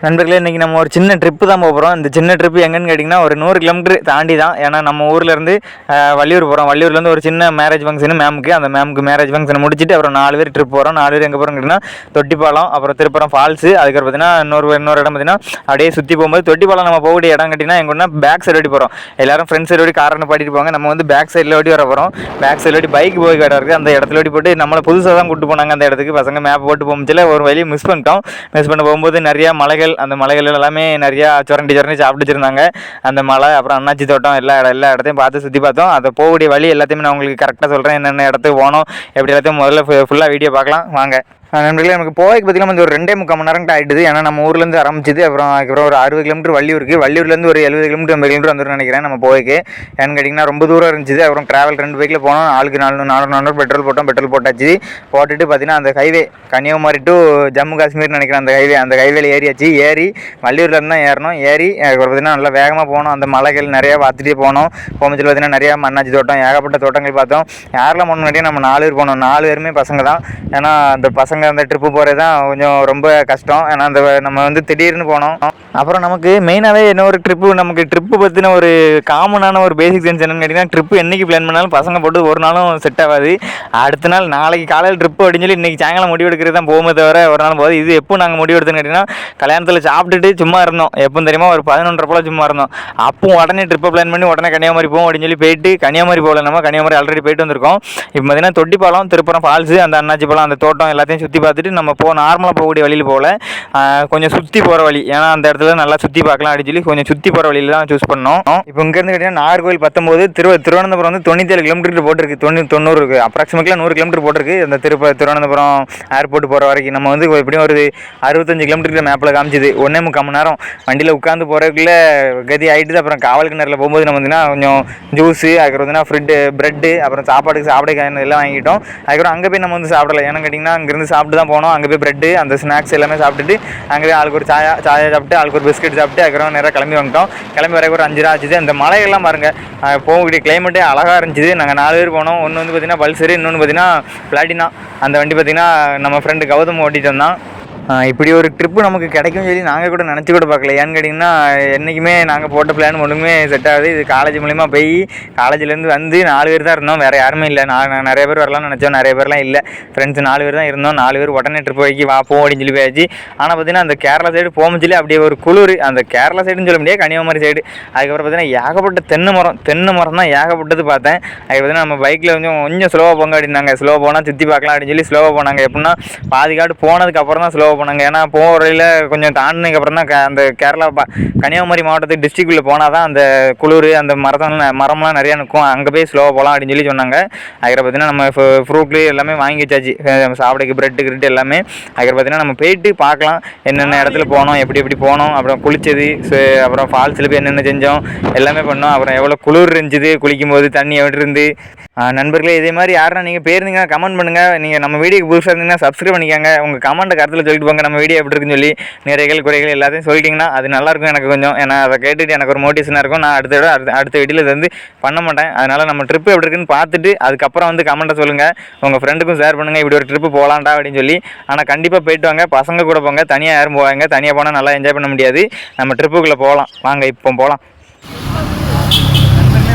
நண்பர்களே, இன்றைக்கி நம்ம ஒரு சின்ன ட்ரிப்பு தான் போகிறோம். இந்த சின்ன ட்ரிப்பு எங்கேன்னு கேட்டிங்கன்னா ஒரு 100 கிலோமீட்டர் தாண்டி தான். ஏன்னா நம்ம ஊர்லேருந்து வள்ளியூர் போகிறோம். வள்ளியூர்லேருந்து ஒரு சின்ன மேரேஜ் ஃபங்க்ஷனு அந்த மேமுக்கு மேரேஜ் ஃபங்க்ஷனை முடிச்சுட்டு அப்புறம் 4 பேர் ட்ரிப் போகிறோம். 4 பேர் எங்கே போகிறோம் கேட்டிங்கன்னா தொட்டிப்பாலம், அப்புறம் திருப்பரம் ஃபால்ஸு, அதுக்கப்புறம் பார்த்தீங்கன்னா இன்னொரு இடம் பார்த்தீங்கன்னா அப்படியே சுற்றி போகும்போது தொட்டிப்பாலம் நம்ம போகக்கூடிய இடம் கேட்டிங்கன்னா எங்கன்னா பேக் சைடு ஓடி போகிறோம். எல்லோரும் ஃப்ரண்ட் சைடு ஓடி காரன்னு பாடிட்டு போவாங்க. நம்ம வந்து பேக் சைடில் ஓடி வர போகிறோம். பேக் சைடில் ஓடி பைக் போய் இடம் இருக்குது. அந்த இடத்துல ஓடி போட்டு நம்மளை புதுசாக தான் கூப்பிட்டு போனாங்க அந்த இடத்துக்கு. பசங்க மேப் போட்டு போகும்போது ஒரு வழியை மிஸ் பண்ணிட்டோம். மிஸ் பண்ண போகும்போது நிறையா மலைகள், அந்த மலைகள் எல்லாமே நிறையா சுரண்டி சாப்பிட்டு வச்சுருந்தாங்க. அந்த மலை, அப்புறம் அண்ணாச்சி தோட்டம், எல்லா இடத்தையும் பார்த்து சுற்றி பார்த்தோம். அதை போகக்கூடிய வழி எல்லாத்தையுமே நான் உங்களுக்கு கரெக்டாக சொல்கிறேன். என்னென்ன இடத்துக்கு போகணும் எப்படி எல்லாத்தையும் முதல்ல ஃபுல்லாக வீடியோ பார்க்கலாம் வாங்க. நண்பர்களே, நமக்கு போய்க்கு பார்த்தீங்கன்னா வந்து ஒரு 2.75 மணி நேரம் ஆகிடுது. ஏன்னா நம்ம ஊர்லேருந்து ஆரம்பிச்சிது. அப்புறம் ஒரு 60 கிலோமீட்டர் வள்ளியூருக்கு, வள்ளியூர்லேருந்து ஒரு 70 கிலோமீட்டர் 80 கிலோமீட்டர் வந்துடும் நினைக்கிறேன் நம்ம போய்க்கு. ஏன்னு கேட்டிங்கன்னா ரொம்ப தூரம் இருந்துச்சு. அப்புறம் ட்ராவல் 2 பைக்கில் போனோம். ஆளுக்கு 400 பெட்ரோல் போட்டாச்சு. போட்டுட்டு பார்த்தீங்கன்னா அந்த ஹைவே கன்னியாகுமரி டு ஜம்மு காஷ்மீர் நினைக்கிறேன். அந்த ஹைவேல ஏறி வள்ளியூர்லேருந்து தான் ஏறணும். பார்த்தீங்கன்னா நல்லா வேகமாக போனோம். அந்த மலைகள் நிறையா பார்த்துட்டே போனோம். போகும்போது பார்த்தீங்கன்னா நிறையா மண்ணாச்சி தோட்டம், ஏகப்பட்ட தோட்டங்கள் பார்த்தோம். யாரெல்லாம் போனோம் நம்ம 4 பேர் போனோம். 4 பேருமே பசங்க தான். ஏன்னா அந்த பசங்க அந்த ட்ரிப்பு போகிறது தான் கொஞ்சம் ரொம்ப கஷ்டம். ஏன்னா அந்த நம்ம வந்து திடீர்னு போனோம். அப்புறம் நமக்கு மெயினாகவே இன்னொரு ட்ரிப்பு பற்றின ஒரு காமனான ஒரு பேசிக் சென்ஸ் என்னென்னு கேட்டிங்கன்னா, ட்ரிப்பு என்றைக்கு பிளான் பண்ணாலும் பசங்க போட்டு ஒரு நாளும் செட் ஆகாது. அடுத்த நாள் நாளைக்கு காலையில் ட்ரிப்பு அப்படின்னு சொல்லி இன்றைக்கி சாயங்காலம் முடிவு எடுக்கிறது தான் போகும்போது தவிர ஒரு நாள் போகுது. இது எப்போ நாங்கள் முடிவு எடுத்தோன்னு கேட்டிங்கன்னா, கல்யாணத்தில் சாப்பிட்டுட்டு சும்மா இருந்தோம். எப்போ தெரியுமா, ஒரு 11:30 போல் சும்மா இருந்தோம். அப்போ உடனே ட்ரிப்பை பிளான் பண்ணி உடனே கன்னியாகுமரி போவோம் அப்படின்னு சொல்லி போயிட்டு கன்னியாகுமரி போகல. நம்ம கன்னியாகுமரி ஆல்ரெடி போயிட்டு வந்திருக்கோம். இப்போ பார்த்தீங்கன்னா தொட்டிப்பாலம், திருப்பரம் ஃபால்ஸு, அந்த அண்ணாச்சி பாலம், அந்த தோட்டம் எல்லாத்தையும் சுற்றி பார்த்துட்டு நம்ம நார்மலாக போகக்கூடிய வழியில் போகல, கொஞ்சம் சுற்றி போகிற வழி. ஏன்னா அந்த இடத்துல நல்லா சுற்றி பார்க்கலாம் அப்படின்னு சொல்லி கொஞ்சம் சுற்றி போகிற வழியில் தான் சூஸ் பண்ணோம். இப்போ இங்கேருந்து கேட்டிங்கன்னா நாகர்கோவில் 19, திருவனந்தபுரம் வந்து 97 கிலோமீட்டர் போட்டிருக்கு. 90 இருக்குது. அப்ராக்சிமேட்லாம் 100 கிலோமீட்டர் போட்டிருக்கு. அந்த திருவனந்தபுரம் ஏர்போர்ட் போகிற வரைக்கும் நம்ம வந்து எப்படியும் ஒரு 65 கிலோமீட்டர் மேப்பில் காமிச்சிது. 1.75 மணி நேரம் வண்டியில் உட்காந்து போகிறதுக்குள்ளே கதி ஆகிட்டுது. அப்புறம் காவல் கிணறுல போகும்போது நம்ம வந்துன்னா கொஞ்சம் ஜூஸு, அதுக்கப்புறம் வந்துன்னா ப்ரெட்டு, அப்புறம் சாப்பாடு எல்லாம் வாங்கிட்டோம். அதுக்கப்புறம் அங்கே போய் நம்ம வந்து சாப்பிடல. ஏன்னு கேட்டிங்கன்னா அங்கேருந்து சாப்பிட்டு தான் போனோம். அங்கே போய் ப்ரெட்டு, அந்த ஸ்நாக்ஸ் எல்லாமே சாப்பிட்டுட்டு அங்கே ஆளுக்கு ஒரு சாயா சாப்பிட்டு, ஆளுக்கு ஒரு பிஸ்கெட் சாப்பிட்டு அதுக்கப்புறம் நேராக கிளம்பி வந்துட்டோம். கிளம்பி வரைக்கும் ஒரு 5 ஆச்சுது. அந்த மலையெல்லாம் பாருங்கள், போகக்கூடிய கிளைமேட்டே அழகாக இருந்துச்சு. நாங்கள் 4 பேர் போனோம். ஒன்று வந்து பார்த்திங்கன்னா பல்சரு, இன்னொன்று பார்த்திங்கன்னா பிளாட்டினா. அந்த வண்டி பார்த்திங்கன்னா நம்ம ஃப்ரெண்டு கௌதம் ஓட்டிகிட்டு வந்தான். இப்படி ஒரு ட்ரிப்பு நமக்கு கிடைக்கும் சொல்லி நாங்கள் கூட நினச்சி கூட பார்க்கல. ஏன்னு கேட்டிங்கன்னா என்றைக்குமே நாங்கள் போட்ட பிளான் ஒன்றுமே செட் ஆகுது. இது காலேஜ் மூலிமா போய் காலேஜ்லேருந்து வந்து 4 பேர் தான் இருந்தோம். வேறு யாருமே இல்லை. நான் நிறைய பேர் வரலாம்னு நினச்சோம். நிறைய பேர்லாம் இல்லை. ஃப்ரெண்ட்ஸ் 4 பேர் தான் இருந்தோம். 4 பேர் உடனே ட்ரிப் வைக்கி வா போவோம் அப்படின்னு சொல்லி போயாச்சு. ஆனால் பார்த்திங்கன்னா அந்த கேரளா சைடு போகும் சொல்லி அப்படியே ஒரு குளிர். அந்த கேரளா சைடுன்னு சொல்ல முடியாது, கன்னியாகுமரி சைடு. அதுக்கப்புறம் பார்த்திங்கன்னா ஏகப்பட்ட தென்னை மரம் தான் ஏகப்பட்டது பார்த்தேன். அதுக்கு பார்த்திங்கன்னா நம்ம பைக்கில் கொஞ்சம் ஸ்லோவாக போங்க அப்படின்னாங்க. ஸ்லோவாக போனால் சுற்றி பார்க்கலாம் அப்படின்னு சொல்லி ஸ்லோவாக போனாங்க. எப்படின்னா பாதி காடு போனதுக்கப்புறம் தான் ஸ்லோவாக போனாங்க. ஏன்னா போகிற வழியில் கொஞ்சம் தாண்டினதுக்கு அப்புறம் தான் அந்த கேரளா கன்னியாகுமரி மாவட்டத்துக்கு டிஸ்ட்ரிக்டில் போனால் தான் அந்த குளிர், அந்த மரம்லாம் நிறையா நிற்கும். அங்கே போய் ஸ்லோவாக போகலாம் அப்படின்னு சொல்லி சொன்னாங்க. அதுக்கப்புறம் பார்த்தீங்கன்னா நம்ம ஃப்ரூட்லி எல்லாமே வாங்கி வச்சாச்சு. சாப்பிடைக்கு ப்ரெட்டு எல்லாமே. அதுக்கப்புறம் பார்த்தீங்கன்னா நம்ம போயிட்டு பார்க்கலாம் என்னென்ன இடத்துல போனோம், எப்படி போனோம், அப்புறம் குளிச்சது, அப்புறம் ஃபால்ஸில் போய் என்னென்ன செஞ்சோம் எல்லாமே பண்ணோம். அப்புறம் எவ்வளோ குளிர் இருந்துச்சு குளிக்கும் போது, தண்ணி எப்படி இருந்து. நண்பர்களே, இதே மாதிரி யாருன்னா நீங்கள் போயிருந்தீங்கன்னா கமெண்ட் பண்ணுங்கள். நீங்கள் நம்ம வீடியோக்கு புதுசாக இருந்தீங்கன்னா சப்ஸ்கிரைப் பண்ணிக்காங்க. உங்கள் கமெண்ட்டை கருத்தில் சொல்லிட்டு போங்க. நம்ம வீடியோ எப்படி இருக்குன்னு சொல்லி நிறைகள் குறைகள் எல்லாத்தையும் சொல்லிட்டிங்கன்னா அது நல்லாயிருக்கும் எனக்கு கொஞ்சம். ஏன்னா அதை கேட்டுட்டு எனக்கு ஒரு மோட்டிவேஷனாக இருக்கும். நான் அடுத்த வீடியோவில் இது வந்து பண்ண மாட்டேன். அதனால் நம்ம ட்ரிப்பு எப்படி இருக்குன்னு பார்த்துட்டு அதுக்கப்புறம் வந்து கமெண்ட்டை சொல்லுங்கள். உங்கள் ஃப்ரெண்டுக்கும் ஷேர் பண்ணுங்கள், இப்படி ஒரு ட்ரிப்பு போகலான்டா அப்படின்னு சொல்லி. ஆனால் கண்டிப்பாக போயிட்டு வாங்க. பசங்க கூட போங்க, தனியாக யாரும் போவாங்க. தனியாக போனால் நல்லா என்ஜாய் பண்ண முடியாது. நம்ம ட்ரிப்புக்குள்ளே போகலாம் வாங்க, இப்போ போகலாம்.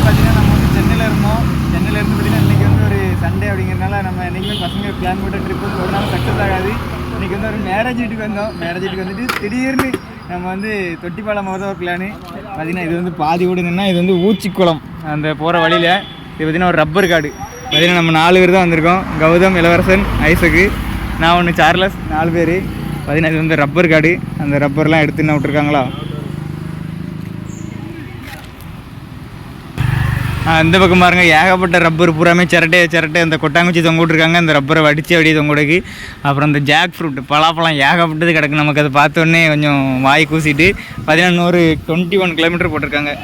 பார்த்தீங்கன்னா நம்ம வந்து சென்னையில் இருந்தோம். சென்னையிலேருந்து பார்த்தீங்கன்னா இன்றைக்கி வந்து ஒரு சண்டே அப்படிங்கிறதுனால நம்ம என்றைக்குமே பசங்க பிளான் போட்ட ட்ரிப்பு வந்து ஒரு நாள் சக்ஸஸ் ஆகாது. இன்றைக்கி வந்து ஒரு மேரேஜ் வீட்டுக்கு வந்தோம். மேரேஜ் வீட்டுக்கு வந்துட்டு திடீர்னு நம்ம வந்து தொட்டிப்பாலம் போகிறத ஒரு பிளானு. பார்த்திங்கன்னா இது வந்து பாதி ஓடுதுன்னா இது வந்து ஊச்சிக்குளம் அந்த போகிற வழியில். இது பார்த்திங்கன்னா ஒரு ரப்பர் காடு. பார்த்திங்கன்னா நம்ம 4 பேர் தான் வந்திருக்கோம். கௌதம், இளவரசன், ஐசக்கு, நான் ஒன்று சார்லஸ், 4 பேர். பார்த்திங்கன்னா இது வந்து ரப்பர் காடு. அந்த ரப்பர்லாம் எடுத்து என்ன விட்ருக்காங்களா. இந்த பக்கம் பாருங்க, ஏகப்பட்ட ரப்பர் பூராமே சிரட்டை அந்த கொட்டாங்குச்சி தொங்க விட்ருக்காங்க. அந்த ரப்பரை வடித்து அப்படியே தொங்க விடுக்கு. அப்புறம் இந்த ஜாக் ஃப்ரூட் பலாப்பழம் ஏகப்பட்டது கிடக்கு. நமக்கு அதை பார்த்தோன்னே கொஞ்சம் வாய் கூசிட்டு. பார்த்தீங்கன்னா ஒரு 21 கிலோமீட்டர் போட்டிருக்காங்க.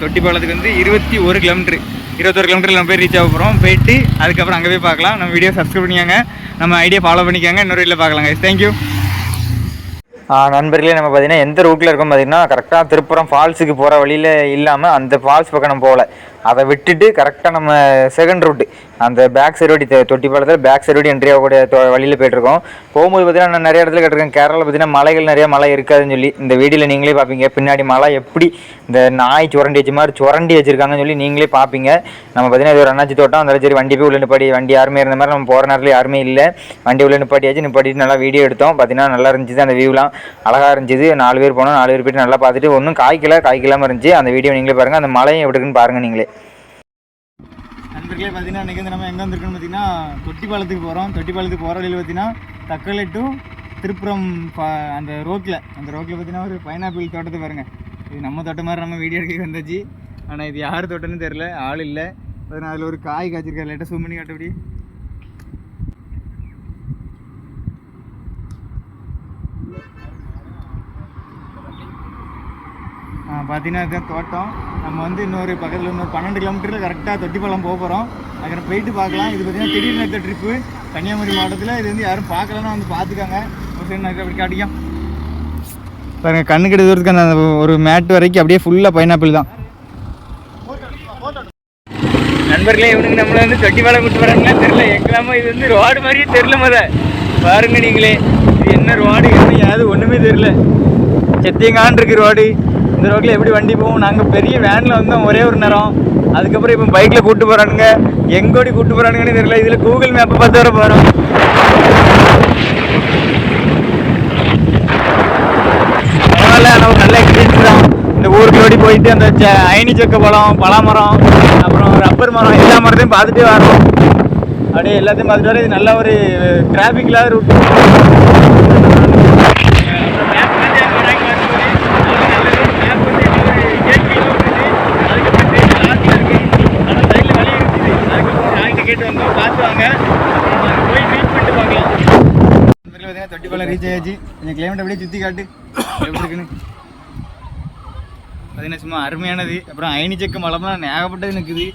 தொட்டிப்பாலத்துக்கு வந்து 21 கிலோமீட்டர். 21 கிலோமீட்டர் நம்ம போய் ரீச் ஆக போகிறோம். போயிட்டு அதுக்கப்புறம் அங்கே போய் பார்க்கலாம். நம்ம வீடியோ சப்ஸ்கிரைப் பண்ணிக்காங்க, நம்ம ஐடியா ஃபாலோ பண்ணிக்காங்க. இன்னொரு வீட்டில் பார்க்கலாங்க. தேங்க்யூ. நண்பர்களே, நம்ம பார்த்தீங்கன்னா எந்த ரூட்டில் இருக்கோம் பார்த்தீங்கன்னா கரெக்டாக திருப்புரம் ஃபால்ஸுக்கு போகிற வழியில் இல்லாமல் அந்த ஃபால்ஸ் பக்கம் நம்ம போகல. அதை விட்டுட்டு கரெக்டாக நம்ம செகண்ட் ரூட்டு அந்த பேக் சைடு தொட்டிப்பாலத்தில் பேக் சைடு என்ட்ரி ஆகக்கூடிய வழியில் போயிட்டுருக்கோம். போகும்போது பார்த்தீங்கன்னா நான் நிறைய இடத்துல கேட்டிருக்கேன், கேரளாவில் பார்த்தீங்கன்னா மலைகள் நிறைய மலை இருக்காதுன்னு சொல்லி. இந்த வீடியோவில் நீங்களே பார்ப்பீங்க பின்னாடி மலை எப்படி இந்த நாய் சுரண்டி வச்ச மாதிரி சுரண்டி வச்சிருக்காங்கன்னு சொல்லி நீங்களே பார்ப்பீங்க. நம்ம பார்த்தீங்கன்னா இது ஒரு அண்ணாச்சி தோட்டம், அந்த சரி வண்டி போய் உள்ள நிப்பாடி, வண்டி யாருமே இருந்த மாதிரி நம்ம போகிற நேரத்தில் யாருமே இல்லை, வண்டி உள்ள நிப்பாட்டிட்டு நல்லா வீடியோ எடுத்தோம். பார்த்தீங்கன்னா நல்லா இருந்துச்சு, அந்த வியூலாம் அழகாக இருந்துச்சு. 4 பேர் போனோம், 4 பேர் போய்ட்டு நல்லா பார்த்துட்டு ஒன்றும் காய்க்கலாமல் இருந்துச்சு. அந்த வீடியோ நீங்களே பாருங்கள், அந்த மலையும் எப்படி இருக்குன்னு பாருங்கள் நீங்களே. நண்பர்களே பார்த்தீங்கன்னா இன்றைக்கி வந்து நம்ம எங்கே வந்துருக்கோன்னு பார்த்தீங்கன்னா தொட்டிப்பாலத்துக்கு போகிறோம். தொட்டிப்பாலத்துக்கு போகிற வழியில் பார்த்தீங்கன்னா தக்கலை டு திருப்புரம் அந்த ரோட்டில் பார்த்தீங்கன்னா ஒரு பைனாப்பிள் தோட்டத்தை பாருங்கள். இது நம்ம தோட்டம் மாதிரி நம்ம வீடியோ எடுக்க வந்தாச்சு. ஆனால் இது யார் தோட்டம்னு தெரில, ஆள் இல்லை. பார்த்தீங்கன்னா அதில் ஒரு காய் காய்ச்சிருக்காரு, லைட்டாக சூம் பண்ணி காட்டபடி. பார்த்தீங்கன்னா இதுதான் தோட்டம். நம்ம வந்து இன்னொரு பக்கத்தில் இன்னொரு 12 கிலோமீட்டரில் கரெக்டாக தொட்டிப்பாலம் போக போகிறோம். அங்கே போயிட்டு பார்க்கலாம். இது பார்த்தீங்கன்னா திடீர்னு எடுத்த ட்ரிப்பு கன்னியாகுமரி மாவட்டத்தில். இது வந்து யாரும் பார்க்கலன்னா வந்து பார்த்துக்காங்க. ஒரு சைடு நான் அப்படி காட்டிக்கும் பாருங்கள், கண்ணுக்கிட்ட தூரத்துக்கு அந்த ஒரு மேட் வரைக்கும் அப்படியே ஃபுல்லாக பைனாப்பிள் தான். நண்பர்களே, இவனுக்கு நம்மளை வந்து தொட்டிப்பாலம் கூட்டு வராங்களா தெரில, எங்களாமோ இது வந்து ரோடு மாதிரியே தெரில. பாருங்க நீங்களே, இது என்ன ரோடு என்ன ஏது ஒன்றுமே தெரில. செத்தியங்கான் இருக்கு ரோடு. இந்த ரோட்டில் எப்படி வண்டி போவோம்? நாங்கள் பெரிய வேனில் வந்தோம் ஒரே ஒரு நேரம். அதுக்கப்புறம் இப்போ பைக்கில் கூப்பிட்டு போகிறானுங்க, எங்கோடி கூப்பிட்டு போகிறானுங்கன்னு தெரியல. இதில் கூகுள் மேப்பை பார்த்து வர போகிறோம். பரவாயில்ல, ஆனால் ஒரு நல்ல எக்ஸ்பீரியன்ஸ் தான். இந்த ஊருக்கு ஓடி போயிட்டு அந்த ஐனி சொக்க பழம், பலாமரம், அப்புறம் ரப்பர் மரம், எல்லா மரத்தையும் பார்த்துட்டே வரோம். அப்படியே எல்லாத்தையும் பார்த்துட்டு வர. இது நல்ல ஒரு டிராஃபிக் இல்லாத ரூட். கேட்டு வந்தோம், பார்த்து வாங்க, போய் மீட் பண்ணிட்டு பார்க்கலாம். பார்த்தீங்கன்னா தொட்டிப்பாலம் ரீச் ஆயாச்சு. கொஞ்சம் கிளைமேட் அப்படியே சுற்றி காட்டு எப்படி இருக்குன்னு. பார்த்தீங்கன்னா சும்மா அருமையானது. அப்புறம் ஐனிச்சக்க மலைலாம் ஏகப்பட்டது நிற்குது.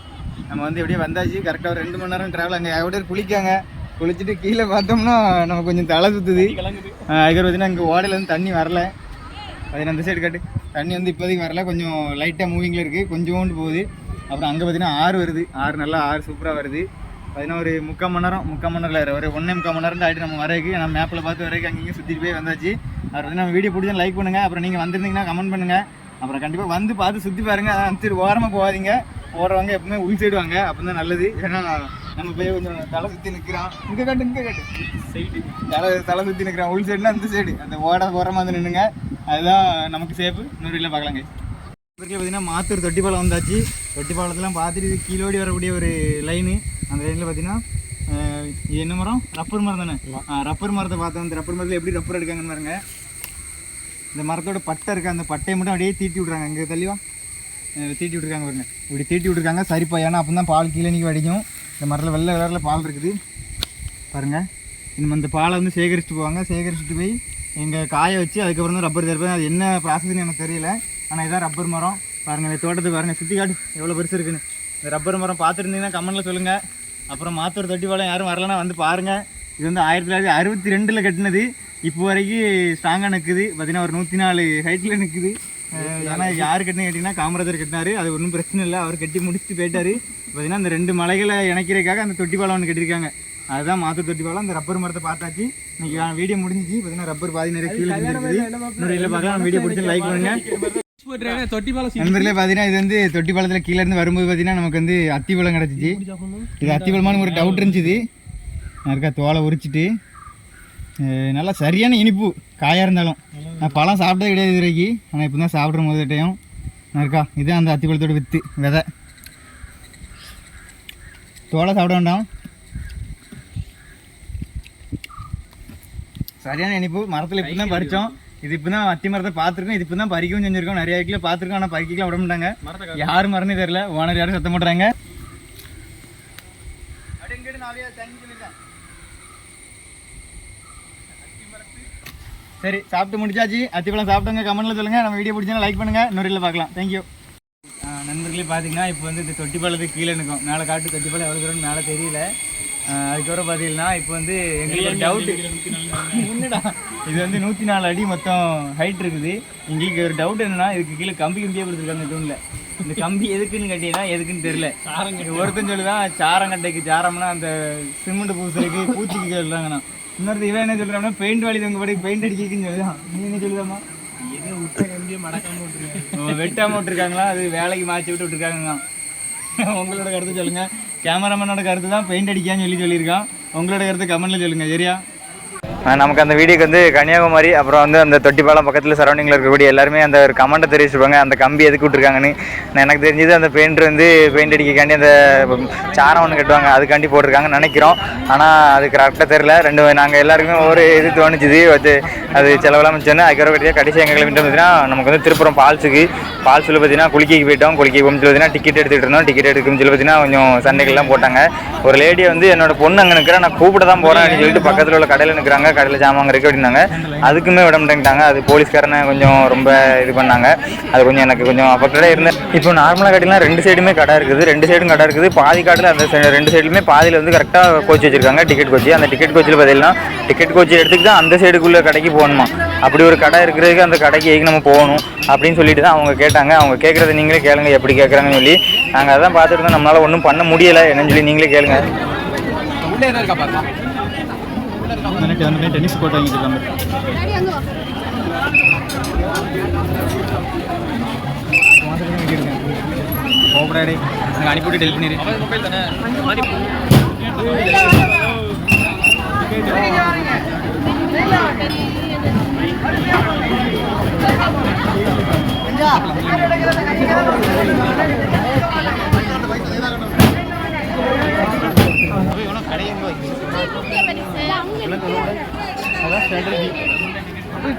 நம்ம வந்து எப்படியே வந்தாச்சு. கரெக்டாக ஒரு 2 மணி நேரம் ட்ராவல். அங்கே ஏகப்பட்ட குளிக்காங்க. குளிச்சுட்டு கீழே பார்த்தோம்னா நம்ம கொஞ்சம் தலை சுற்றுது. அதுக்கு பார்த்தீங்கன்னா இங்கே ஓடையிலேருந்து தண்ணி வரல. பார்த்தீங்கன்னா அந்த சைடு காட்டு தண்ணி வந்து இப்போதைக்கு வரல, கொஞ்சம் லைட்டாக மூவிங்கில் இருக்குது, கொஞ்சோண்டு போகுது. அப்புறம் அங்கே பார்த்தீங்கன்னா ஆறு வருது. நல்லா ஆறு சூப்பராக வருது. பார்த்தீங்கன்னா ஒரு 3/4 மணி நேரம், 3/4 மணி நேரம் இல்லை, ஒரு 1.25 மணி நேரம் ஆகிட்டு நம்ம வரைக்கும். நம்ம மேப்பில் பார்த்து வரைக்கும் அங்கேயும் சுற்றிட்டு போய் வந்தாச்சு. அப்புறம் வந்து நம்ம வீடியோ பிடிச்சா லைக் பண்ணுங்கள். அப்புறம் நீங்கள் வந்திருந்தீங்கன்னா கமெண்ட் பண்ணுங்கள். அப்புறம் கண்டிப்பாக வந்து பார்த்து சுற்றி பாருங்கள். அதான் சரி, ஓரமாக போகாதீங்க. போகிறவங்க எப்பவுமே உள் சைடு வாங்க, அப்போ தான் நல்லது. ஏன்னா நம்ம போய் கொஞ்சம் தலை சுற்றி நிற்கிறான். இங்கே காட்டு சைடு தலை சுற்றி நிற்கிறான். உள் சைடுனா அந்த சைடு அந்த ஓரமாக வந்து நின்றுங்க, அதுதான் நமக்கு சேஃபு. இன்னொரு இல்லை பார்க்கலாங்க. பார்த்தீங்கன்னா மாத்தூர் தொட்டிப்பாலம் வந்தாச்சு. தொட்டிப்பாலத்தெல்லாம் பார்த்துட்டு இது கீழோடி வரக்கூடிய ஒரு லைனு. அந்த லைனில் பார்த்தீங்கன்னா இது என்ன மரம்? ரப்பர் மரம் தானே. ரப்பர் மரத்தை பார்த்தோம். அந்த ரப்பர் மரத்தில் எப்படி ரப்பர் எடுக்காங்கன்னு பாருங்க. இந்த மரத்தோட பட்டை இருக்குது, அந்த பட்டையை மட்டும் அப்படியே தீட்டி விட்றாங்க. இங்கே தள்ளிவா தீட்டி விட்ருக்காங்க பாருங்க, இப்படி தீட்டி விட்ருக்காங்க. சரிப்பா, ஏன்னா அப்போ தான் பால் கீழே நிற்க வடிக்கும். இந்த மரத்தில் வெள்ளை கலரில் பால் இருக்குது பாருங்கள். இந்த பாலை வந்து சேகரிச்சுட்டு போவாங்க. சேகரிச்சுட்டு போய் எங்கள் காய வச்சு அதுக்கப்புறம் தான் ரப்பர் தருப்பேன். அது என்ன ப்ராசஸ்ன்னு எனக்கு தெரியல, ஆனால் இதான் ரப்பர் மரம். பாருங்கள், இந்த தோட்டத்தை பாருங்கள், சுற்றி காட்டு எவ்வளோ பெருசு இருக்குன்னு. இந்த ரப்பர் மரம் பார்த்துருந்தீங்கன்னா கமெண்ட்டில் சொல்லுங்கள். அப்புறம் மாத்தூர் தொட்டிப்பாலம் யாரும் வரலன்னா வந்து பாருங்கள். இது வந்து 1962 கட்டினது. இப்போ வரைக்கும் ஸ்ட்ராங்காக நிற்குது. பார்த்தீங்கன்னா ஒரு 104 ஹைட்டில் நிற்குது. ஏன்னா யார் கட்டினு கேட்டிங்கன்னா காமராஜர் கட்டினார். அது ஒன்றும் பிரச்சனை இல்லை, அவர் கட்டி முடிச்சுட்டு போயிட்டார். பார்த்தீங்கன்னா அந்த 2 மலைகளை இணைக்கிறதுக்காக அந்த தொட்டிப்பாலம் ஒன்று கட்டியிருக்காங்க. அதுதான் மாத்தூர் தொட்டிப்பாலம். அந்த ரப்பர் மரத்தை பார்த்தாச்சு. இன்றைக்கி வீடியோ முடிஞ்சிச்சு. பார்த்தீங்கன்னா ரப்பர் பாதி நிறைய கீழே இருக்குது. இன்னொரு இல்லை பார்க்கலாம். வீடியோ பிடிச்சி லைக் பண்ணுங்கள். நண்பர்களே, பார்த்தீங்கன்னா இது வந்து தொட்டிப்பாலத்தில் கீழே இருந்து வரும்போது பார்த்தீங்கன்னா நமக்கு வந்து அத்திப்பழம் கிடச்சிச்சு. இது அத்திப்பழமான ஒரு டவுட் இருந்துச்சு. இருக்கா தோலை உரிச்சிட்டு நல்லா சரியான இனிப்பு காயாக இருந்தாலும். நான் பழம் சாப்பிட்டது கிடையாது இது வரைக்கும், ஆனால் இப்போ தான் சாப்பிட்ற முதட்டையும் இருக்கா. இதுதான் அந்த அத்திப்பழத்தோட வித்து விதை. தோலை சாப்பிட வேண்டாம், சரியான இனிப்பு. மரத்தில் இப்போ தான் பறித்தோம். இது இப்போ தான் அத்தி மரத்தை பார்த்துருக்கோம். இது இப்போ தான் பறிக்கவும் செஞ்சுருக்கோம். நிறைய வீட்டில் பார்த்துருக்கோம், ஆனால் பறிக்கலாம் விட மாட்டாங்க. யாரும் மறந்தே தெரில, ஓனர் யாரும் சத்தம் போட்டுறாங்க. சரி, சாப்பிட்டு முடிச்சாச்சு. அத்திப்பழம் சாப்பிட்டவங்க கமெண்ட்டில் சொல்லுங்கள். நம்ம வீடியோ பிடிச்சா லைக் பண்ணுங்கள். இன்னொரு இல்லை பார்க்கலாம். தேங்க்யூ. நண்பர்களே, பார்த்தீங்கன்னா இப்போ வந்து இந்த தொட்டிப்பாலத்துக்கு கீழே நிற்கும். மேலே காட்டு தொட்டிப்பாலம் எவ்வளோ தூரம் மேலே தெரியல. அதுக்கப்புறம் பார்த்தீங்கன்னா இப்போ வந்து எங்களுக்கு ஒரு டவுட்டு என்னடா இது வந்து 104 அடி மொத்தம் ஹைட் இருக்குது. எங்களுக்கு ஒரு டவுட் என்னன்னா இதுக்கு கீழே கம்பியே கொடுத்துருக்காங்க தூணில். இந்த கம்பி எதுக்குன்னு கேட்டீங்கன்னா எதுக்குன்னு தெரியல. ஒருத்தன் சொல்லுதான் சாரங்கட்டைக்கு, சாரம்னா அந்த சிமெண்ட் பூசுறதுக்கு பூச்சிக்கு சொல்றாங்கண்ணா. இன்னொருத்த இவன் என்ன சொல்றாங்கன்னா பெயிண்ட் வாலி உங்க படி பெயிண்ட் அடிக்கிறதுன்னு சொல்லுதான். நீ என்ன சொல்லுதாம்மா? வெட்டாம விட்டுருக்காங்களா, அது வேலைக்கு மாற்றி விட்டு விட்டுருக்காங்க. உங்களோட கருத்து சொல்லுங்கள். கேமராமேனோட கருத்து தான் பெயிண்ட் அடிக்கான்னு சொல்லியிருக்கான். உங்களோட கருத்து கமெண்ட்டில் சொல்லுங்கள். சரியா? நமக்கு அந்த வீடியோக்கு வந்து கன்னியாகுமரி அப்புறம் வந்து அந்த தொட்டிப்பாலம் பக்கத்தில் சரௌண்டிங்கில் இருக்கக்கூடிய எல்லாருமே அந்த ஒரு கமெண்ட்டை தெரிவிச்சிருப்பாங்க, அந்த கம்பி எதுக்கு விட்டுருக்காங்கன்னு. எனக்கு தெரிஞ்சது அந்த பெயிண்டர் வந்து பெயிண்ட் அடிக்காண்டி அந்த சாரம் ஒன்று கட்டுவாங்க, அதுக்காண்டி போட்டிருக்காங்கன்னு நினைக்கிறோம். ஆனால் அது கரெக்டாக தெரில. நாங்கள் எல்லாருக்குமே ஒவ்வொரு இது தோணுச்சுது. அது செலவெல்லாம் மிச்சோன்னு அதுக்கப்புறம் கடைசி எங்கள் கிளம்பிட்டு பார்த்தீங்கன்னா நமக்கு வந்து திருப்புறம் ஃபால்ஸுக்கு பார்த்தீங்கன்னா குளிக்கைக்கு போயிட்டோம். குளிக்க போகும்போது பார்த்தீங்கன்னா டிக்கெட் எடுத்துகிட்டு இருந்தோம். டிக்கெட் எடுக்கும் சொல்லி பார்த்தீங்கன்னா கொஞ்சம் சண்டைகள்லாம் போட்டாங்க. ஒரு லேடியை வந்து என்னோட பொண்ணு அங்கே நிற்கிறேன், நான் கூப்பிட தான் போகிறேன் அப்படின்னு சொல்லிட்டு பக்கத்தில் உள்ள கடையில் நிற்கிறாங்க. கடையில் ஜாமான் இருக்கு அப்படின்னாங்க. அதுக்குமே விட மாட்டேங்கிட்டாங்க. அது போலீஸ்காரனை கொஞ்சம் ரொம்ப இது பண்ணாங்க. அது கொஞ்சம் எனக்கு கொஞ்சம் அஃபெக்டடாக இருந்தேன். இப்போ நார்மலாக காட்டிலாம் 2 சைடுமே கடை இருக்குது. 2 சைடும் கடை இருக்குது. பாதி காட்டில் அந்த 2 சைடுமே பாதியில் வந்து கரெக்டாக கோச் வச்சிருக்காங்க, டிக்கெட் கோச்சு. அந்த டிக்கெட் கோச்சில் பார்த்தீங்கன்னா டிக்கெட் கோச்சு எடுத்துக்கிட்டு தான் அந்த சைடுக்குள்ளே கடைக்கு போகணுமா. அப்படி ஒரு கடை இருக்கிறதுக்கு அந்த கடைக்கு எதுக்கு நம்ம போகணும் அப்படின்னு சொல்லிட்டு தான் அவங்க கேட்டாங்க. அவங்க கேட்குறத நீங்களே கேளுங்க, எப்படி கேட்குறாங்கன்னு சொல்லி. நாங்கள் அதான் பார்த்துட்டு இருந்தோம். நம்மளால் ஒன்றும் பண்ண முடியலை என்னன்னு சொல்லி நீங்களே கேளுங்க. டென்னிஸ் கோட் வாங்கிட்டு ஓப்படாடி நாங்கள் அனுப்பிவிட்டு டெலிட் பண்ணிடு. மொபைல் தானே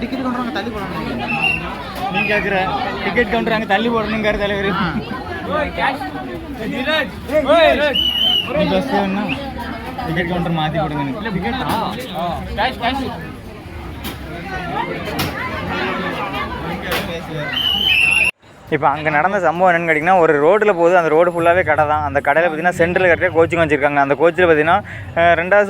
டிக்கெட் கவுண்டர் அங்கே தள்ளி போடணும். நீ கேட்குற டிக்கெட் கவுண்டர் அங்கே தள்ளி போடணுங்கிற தலைவர். டிக்கெட் கவுண்டர் மாற்றி போடுங்க. இப்போ அங்கே நடந்த சம்பவம் என்னென்னு கேட்டிங்கன்னா, ஒரு ரோட்டில் போகுது. அந்த ரோடு ஃபுல்லாகவே கடை தான். அந்த கடையில் பார்த்தீங்கன்னா சென்டரில் கரெக்டாக கோச்சிங் வச்சுருக்காங்க. அந்த கோச்சில் பார்த்தீங்கன்னா ரெண்டாவது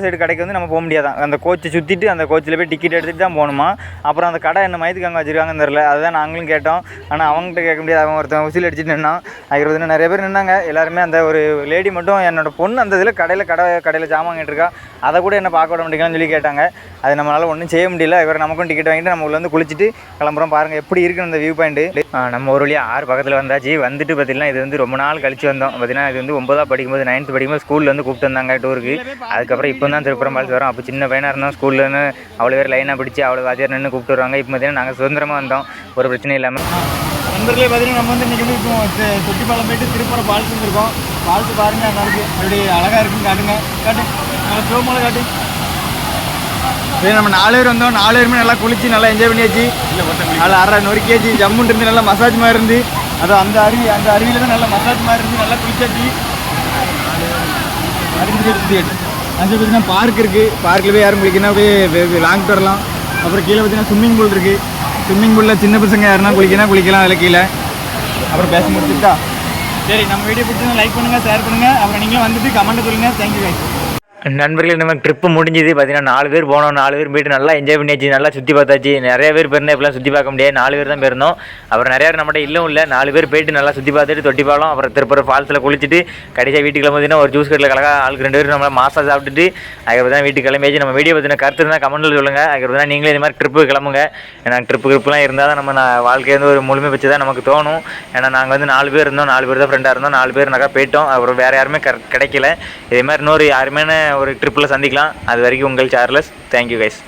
சைடு கடைக்கு வந்து நம்ம போக முடியாதான். அந்த கோச்சை சுற்றிட்டு அந்த கோச்சில் போய் டிக்கெட் எடுத்துகிட்டு தான் போகணுமா. அப்புறம் அந்த கடை என்ன மயத்துக்கு அங்கே வச்சுருக்காங்கன்னு தெரியல. அதுதான் நாங்களும் கேட்டோம். ஆனால் அவங்ககிட்ட கேட்க முடியாது. அவங்க ஒருத்தன் உசில் அடிச்சுட்டு நின்னான். அதுக்கு பார்த்தீங்கன்னா நிறைய பேர் நின்னாங்க. எல்லாருமே அந்த ஒரு லேடி மட்டும் என்னோட பொண்ணு அந்த இதில் கடையில் ஜாமான் கேட்டிருக்கா, அதை கூட என்ன பார்க்க விட மாட்டேங்கன்னு சொல்லி கேட்டாங்க. அது நம்மளால் ஒன்றும் செய்ய முடியல. இவர் நமக்கும் டிக்கெட் வாங்கிட்டு நம்ம உள்ள வந்து குளிச்சுட்டு கிளம்புறோம். பாருங்கள் எப்படி இருக்குன்னு அந்த வியூ பாயிண்ட்டு. நம்ம ஒரு வழியாக 6 பக்கத்தில் வந்தாச்சு. வந்துட்டு பார்த்திங்கன்னா இது வந்து ரொம்ப நாள் கழிச்சு வந்தோம். பார்த்திங்கன்னா இது வந்து 9th படிக்கும்போது 9th படிக்கும்போது ஸ்கூலில் வந்து கூப்பிட்டு வந்தாங்க டூருக்கு. அதுக்கப்புறம் இப்போ தான் திருப்புறம் பால்ஸ் வரோம். அப்போ சின்ன பையனாக இருந்தோம். ஸ்கூல்லன்னு அவ்வளோ பேர் லைனாக பிடிச்சி அவ்வளோ வாத்தியார் நின்று கூப்பிட்டு வருவாங்க. இப்போ பார்த்திங்கன்னா நாங்கள் சுதந்திரமாக வந்தோம், ஒரு பிரச்சனையும் இல்லாமல். நண்பர்களே பார்த்திங்கன்னா நம்ம வந்து இன்றைக்கி வந்து இப்போ தொட்டிப்பாலம் போய்ட்டு திருப்புறம் ஃபால்ஸ் வந்துருக்கோம். ஃபால்ஸ் பாருங்கள், நல்லா அப்படி அழகாக இருக்குன்னு காட்டு ஷோ மேலே காட்டு. சரி, நம்ம 4 பேர் வந்தோம். 4 பேருமே நல்லா குளிச்சு நல்லா என்ஜாய் பண்ணியாச்சு. நல்லா அரை நொறுக்கியாச்சு. ஜம்முன்னு இருந்து நல்லா மசாஜ் மாதிரி இருந்து. அதுவும் அந்த அருவியில் தான் நல்லா மசாஜ் மாதிரி இருந்து நல்லா குளிச்சாச்சு. அங்கே பார்த்தீங்கன்னா பார்க் இருக்குது. பார்க்கில் போய் யாரும் குளிக்கணும், போய் லாங் வரலாம். அப்புறம் கீழே பார்த்தீங்கன்னா ஸ்விம்மிங் பூல் இருக்குது. ஸ்விம்மிங் பூலில் சின்ன பசங்க யாருன்னா குளிக்கலாம் அதில் கீழே. அப்புறம் பேச முடிச்சுட்டா. சரி, நம்ம வீடியோ பிடிச்சா லைக் பண்ணுங்கள், ஷேர் பண்ணுங்கள். அப்புறம் நீங்களும் வந்துட்டு கமெண்ட் சொல்லுங்கள். Thank you guys. நண்பர்கள், நம்ம ட்ரிப்பு முடிஞ்சுது. பார்த்தீங்கன்னா 4 பேர் போனோம். 4 பேர் போய்ட்டு நல்லா என்ஜாய் பண்ணியாச்சு, நல்லா சுற்றி பார்த்தாச்சு. நிறைய பேர் போயிருந்தேன், இப்போலாம் சுற்றி பார்க்க முடியாது. 4 பேர் தான் போயிருந்தோம். அப்புறம் நிறையா பேர் நம்மகிட்ட இல்லை 4 பேர் போய்ட்டு நல்லா சுற்றி பார்த்துட்டு தொட்டிப்பாலம் அப்புறம் திருப்பூர் ஃபால்ஸில் குளிச்சுட்டு கடைசியாக வீட்டுக்கு கிளம்புதுன்னா ஒரு ஜூஸ் கட்டில் கலக்கா ஆளுக்கு 2 பேர் நம்மளை மாசாக சாப்பிட்டுட்டு அதுக்கப்புறம் தான் வீட்டுக்கு கிளம்பியாச்சு. நம்ம வீடியோ பற்றின கருத்து இருந்தால் கமெண்ட்டில் சொல்லுங்கள். அதுக்கப்புறம் நீங்களே இந்த மாதிரி ட்ரிப்பு கிளம்புங்க. ஏன்னா ட்ரிப்புலாம் இருந்தால் தான் நம்ம வாழ்க்கையை வந்து ஒரு முழுமை வச்சு தான் நமக்கு தோணும். ஏன்னா நாங்கள் வந்து 4 பேர் இருந்தோம். 4 பேர் தான் ஃப்ரெண்டாக இருந்தோம். 4 பேர் நக்கா போயிட்டோம். அப்புறம் வேறு யாருமே கிடைக்கல. இதே மாதிரி இன்னொரு யாருமே ஒரு ட்ரிப்பில் சந்திக்கலாம். அது வரைக்கும் உங்கள் சார்லஸ். Thank you guys.